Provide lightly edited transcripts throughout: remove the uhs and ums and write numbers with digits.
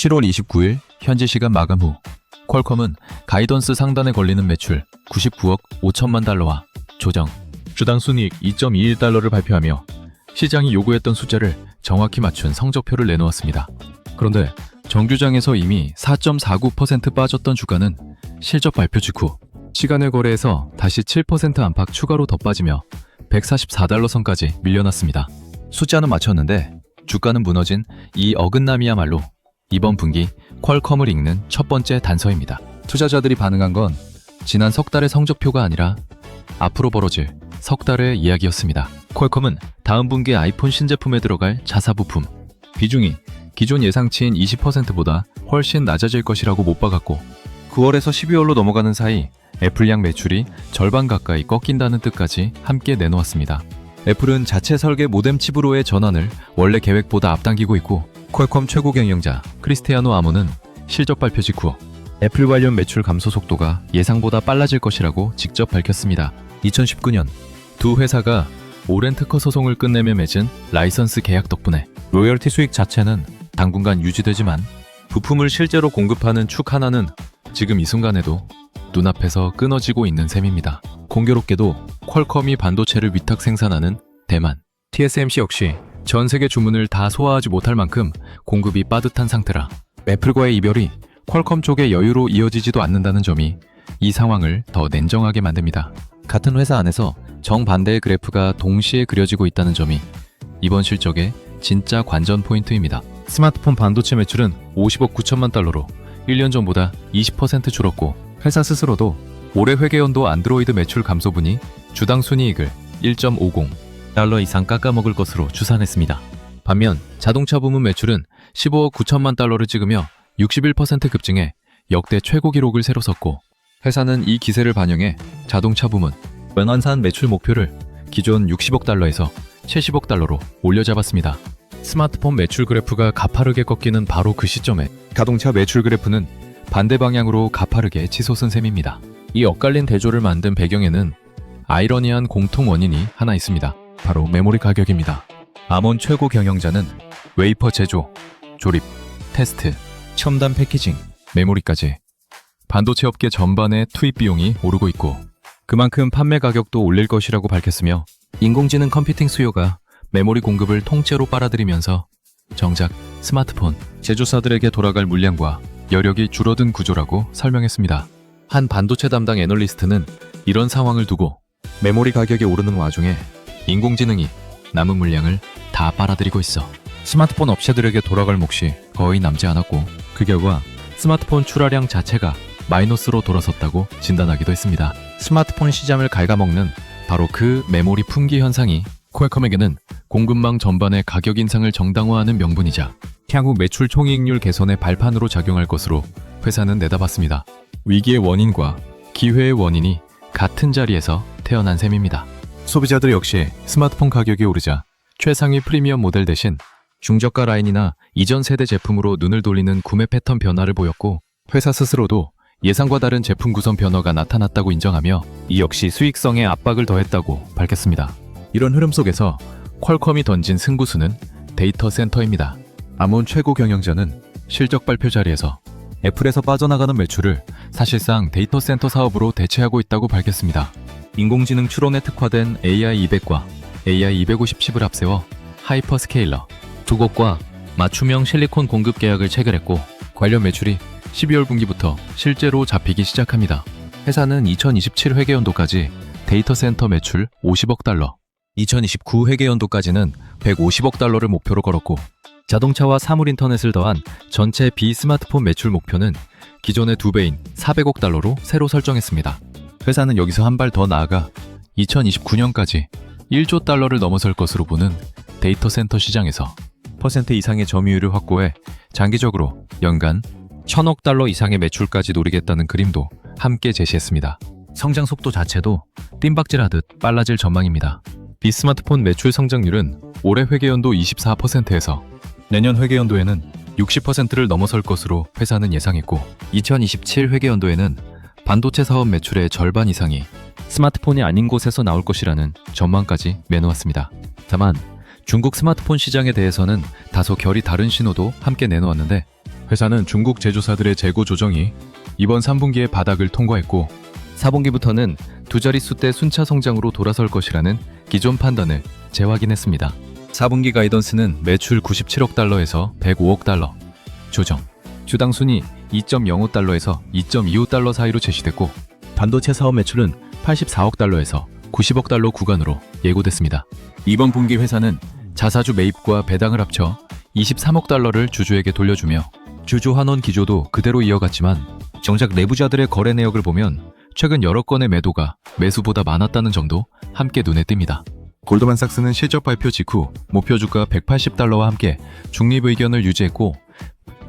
7월 29일 현지 시간 마감 후 퀄컴은 가이던스 상단에 걸리는 매출 99억 5천만 달러와 조정, 주당 순이익 2.21달러를 발표하며 시장이 요구했던 숫자를 정확히 맞춘 성적표를 내놓았습니다. 그런데 정규장에서 이미 4.49% 빠졌던 주가는 실적 발표 직후 시간외 거래에서 다시 7% 안팎 추가로 더 빠지며 144달러 선까지 밀려났습니다. 숫자는 맞췄는데 주가는 무너진 이 어긋남이야말로 이번 분기 퀄컴을 읽는 첫 번째 단서입니다. 투자자들이 반응한 건 지난 석 달의 성적표가 아니라 앞으로 벌어질 석 달의 이야기였습니다. 퀄컴은 다음 분기 아이폰 신제품에 들어갈 자사 부품 비중이 기존 예상치인 20%보다 훨씬 낮아질 것이라고 못 박았고 9월에서 12월로 넘어가는 사이 애플양 매출이 절반 가까이 꺾인다는 뜻까지 함께 내놓았습니다. 애플은 자체 설계 모뎀 칩으로의 전환을 원래 계획보다 앞당기고 있고 퀄컴 최고 경영자 크리스티아노 아몬은 실적 발표 직후 애플 관련 매출 감소 속도가 예상보다 빨라질 것이라고 직접 밝혔습니다. 2019년 두 회사가 오랜 특허 소송을 끝내며 맺은 라이선스 계약 덕분에 로열티 수익 자체는 당분간 유지되지만 부품을 실제로 공급하는 축 하나는 지금 이 순간에도 눈앞에서 끊어지고 있는 셈입니다. 공교롭게도 퀄컴이 반도체를 위탁 생산하는 대만 TSMC 역시 전 세계 주문을 다 소화하지 못할 만큼 공급이 빠듯한 상태라 애플과의 이별이 퀄컴 쪽의 여유로 이어지지도 않는다는 점이 이 상황을 더 냉정하게 만듭니다. 같은 회사 안에서 정반대의 그래프가 동시에 그려지고 있다는 점이 이번 실적의 진짜 관전 포인트입니다. 스마트폰 반도체 매출은 50억 9천만 달러로 1년 전보다 20% 줄었고 회사 스스로도 올해 회계연도 안드로이드 매출 감소분이 주당 순이익을 1.50달러 이상 깎아먹을 것으로 추산했습니다. 반면 자동차 부문 매출은 15억 9천만 달러를 찍으며 61% 급증해 역대 최고 기록을 새로 썼고 회사는 이 기세를 반영해 자동차 부문 연환산 매출 목표를 기존 60억 달러에서 70억 달러로 올려잡았습니다. 스마트폰 매출 그래프가 가파르게 꺾이는 바로 그 시점에 자동차 매출 그래프는 반대 방향으로 가파르게 치솟은 셈입니다. 이 엇갈린 대조를 만든 배경에는 아이러니한 공통 원인이 하나 있습니다. 바로 메모리 가격입니다. 아몬 최고 경영자는 웨이퍼 제조, 조립, 테스트, 첨단 패키징, 메모리까지 반도체 업계 전반의 투입 비용이 오르고 있고 그만큼 판매 가격도 올릴 것이라고 밝혔으며 인공지능 컴퓨팅 수요가 메모리 공급을 통째로 빨아들이면서 정작 스마트폰 제조사들에게 돌아갈 물량과 여력이 줄어든 구조라고 설명했습니다. 한 반도체 담당 애널리스트는 이런 상황을 두고 메모리 가격이 오르는 와중에 인공지능이 남은 물량을 다 빨아들이고 있어 스마트폰 업체들에게 돌아갈 몫이 거의 남지 않았고 그 결과 스마트폰 출하량 자체가 마이너스로 돌아섰다고 진단하기도 했습니다. 스마트폰 시장을 갉아먹는 바로 그 메모리 품귀 현상이 퀄컴에게는 공급망 전반의 가격 인상을 정당화하는 명분이자 향후 매출 총이익률 개선의 발판으로 작용할 것으로 회사는 내다봤습니다. 위기의 원인과 기회의 원인이 같은 자리에서 태어난 셈입니다. 소비자들 역시 스마트폰 가격이 오르자 최상위 프리미엄 모델 대신 중저가 라인이나 이전 세대 제품으로 눈을 돌리는 구매 패턴 변화를 보였고 회사 스스로도 예상과 다른 제품 구성 변화가 나타났다고 인정하며 이 역시 수익성에 압박을 더했다고 밝혔습니다. 이런 흐름 속에서 퀄컴이 던진 승부수는 데이터 센터입니다. 아몬 최고 경영자는 실적 발표 자리에서 애플에서 빠져나가는 매출을 사실상 데이터 센터 사업으로 대체하고 있다고 밝혔습니다. 인공지능 추론에 특화된 AI200과 AI250 칩을 앞세워 하이퍼스케일러 두 곳과 맞춤형 실리콘 공급 계약을 체결했고 관련 매출이 12월 분기부터 실제로 잡히기 시작합니다. 회사는 2027 회계연도까지 데이터 센터 매출 50억 달러, 2029 회계연도까지는 150억 달러를 목표로 걸었고 자동차와 사물 인터넷을 더한 전체 비스마트폰 매출 목표는 기존의 2배인 400억 달러로 새로 설정했습니다. 회사는 여기서 한 발 더 나아가 2029년까지 1조 달러를 넘어설 것으로 보는 데이터 센터 시장에서 퍼센트 이상의 점유율을 확보해 장기적으로 연간 1000억 달러 이상의 매출까지 노리겠다는 그림도 함께 제시했습니다. 성장 속도 자체도 뜀박질하듯 빨라질 전망입니다. 비스마트폰 매출 성장률은 올해 회계연도 24%에서 내년 회계연도에는 60%를 넘어설 것으로 회사는 예상했고 2027 회계연도에는 반도체 사업 매출의 절반 이상이 스마트폰이 아닌 곳에서 나올 것이라는 전망까지 내놓았습니다. 다만 중국 스마트폰 시장에 대해서는 다소 결이 다른 신호도 함께 내놓았는데 회사는 중국 제조사들의 재고 조정이 이번 3분기에 바닥을 통과했고 4분기부터는 두 자릿수대 순차 성장으로 돌아설 것이라는 기존 판단을 재확인했습니다. 4분기 가이던스는 매출 97억 달러에서 105억 달러 조정, 주당 순이 2.05달러에서 2.25달러 사이로 제시됐고 반도체 사업 매출은 84억 달러에서 90억 달러 구간으로 예고됐습니다. 이번 분기 회사는 자사주 매입과 배당을 합쳐 23억 달러를 주주에게 돌려주며 주주 환원 기조도 그대로 이어갔지만 정작 내부자들의 거래 내역을 보면 최근 여러 건의 매도가 매수보다 많았다는 점도 함께 눈에 띕니다. 골드만삭스는 실적 발표 직후 목표 주가 180달러와 함께 중립 의견을 유지했고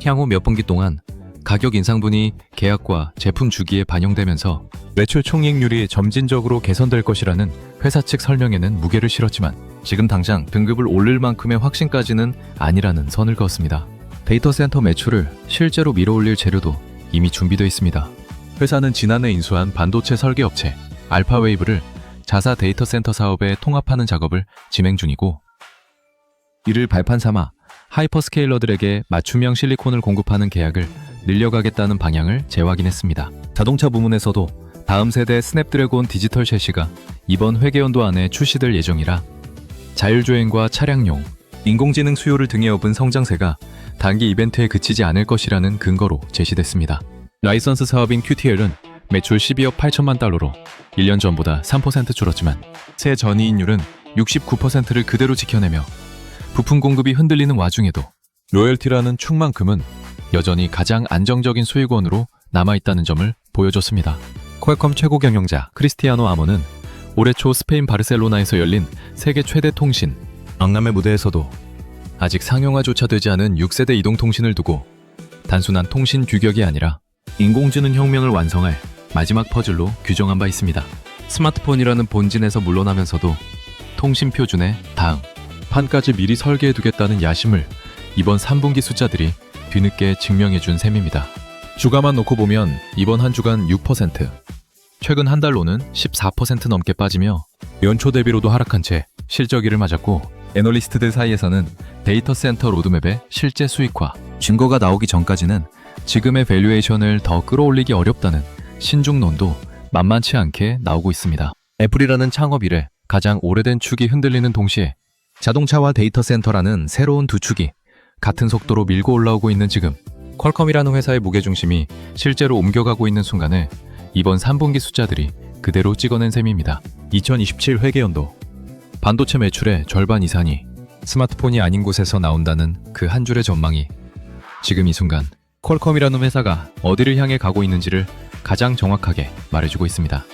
향후 몇 분기 동안 가격 인상분이 계약과 제품 주기에 반영되면서 매출 총이익률이 점진적으로 개선될 것이라는 회사 측 설명에는 무게를 실었지만 지금 당장 등급을 올릴 만큼의 확신까지는 아니라는 선을 그었습니다. 데이터 센터 매출을 실제로 밀어올릴 재료도 이미 준비되어 있습니다. 회사는 지난해 인수한 반도체 설계업체 알파웨이브를 자사 데이터 센터 사업에 통합하는 작업을 진행 중이고 이를 발판 삼아 하이퍼스케일러들에게 맞춤형 실리콘을 공급하는 계약을 늘려가겠다는 방향을 재확인했습니다. 자동차 부문에서도 다음 세대 스냅드래곤 디지털 셰시가 이번 회계연도 안에 출시될 예정이라 자율주행과 차량용, 인공지능 수요를 등에 업은 성장세가 단기 이벤트에 그치지 않을 것이라는 근거로 제시됐습니다. 라이선스 사업인 QTL은 매출 12억 8천만 달러로 1년 전보다 3% 줄었지만 새 전이익률은 69%를 그대로 지켜내며 부품 공급이 흔들리는 와중에도 로열티라는 축만큼은 여전히 가장 안정적인 수익원으로 남아있다는 점을 보여줬습니다. 퀄컴 최고 경영자 크리스티아노 아모는 올해 초 스페인 바르셀로나에서 열린 세계 최대 통신 박람회 무대에서도 아직 상용화조차 되지 않은 6세대 이동통신을 두고 단순한 통신 규격이 아니라 인공지능 혁명을 완성할 마지막 퍼즐로 규정한 바 있습니다. 스마트폰이라는 본진에서 물러나면서도 통신 표준의 다음 판까지 미리 설계해두겠다는 야심을 이번 3분기 숫자들이 뒤늦게 증명해준 셈입니다. 주가만 놓고 보면 이번 한 주간 6%, 최근 한 달로는 14% 넘게 빠지며 연초 대비로도 하락한 채 실적일을 맞았고 애널리스트들 사이에서는 데이터 센터 로드맵의 실제 수익화, 증거가 나오기 전까지는 지금의 밸류에이션을 더 끌어올리기 어렵다는 신중론도 만만치 않게 나오고 있습니다. 애플이라는 창업 이래 가장 오래된 축이 흔들리는 동시에 자동차와 데이터 센터라는 새로운 두 축이 같은 속도로 밀고 올라오고 있는 지금 퀄컴이라는 회사의 무게중심이 실제로 옮겨가고 있는 순간에 이번 3분기 숫자들이 그대로 찍어낸 셈입니다. 2027 회계연도 반도체 매출의 절반 이상이 스마트폰이 아닌 곳에서 나온다는 그 한 줄의 전망이 지금 이 순간 퀄컴이라는 회사가 어디를 향해 가고 있는지를 가장 정확하게 말해주고 있습니다.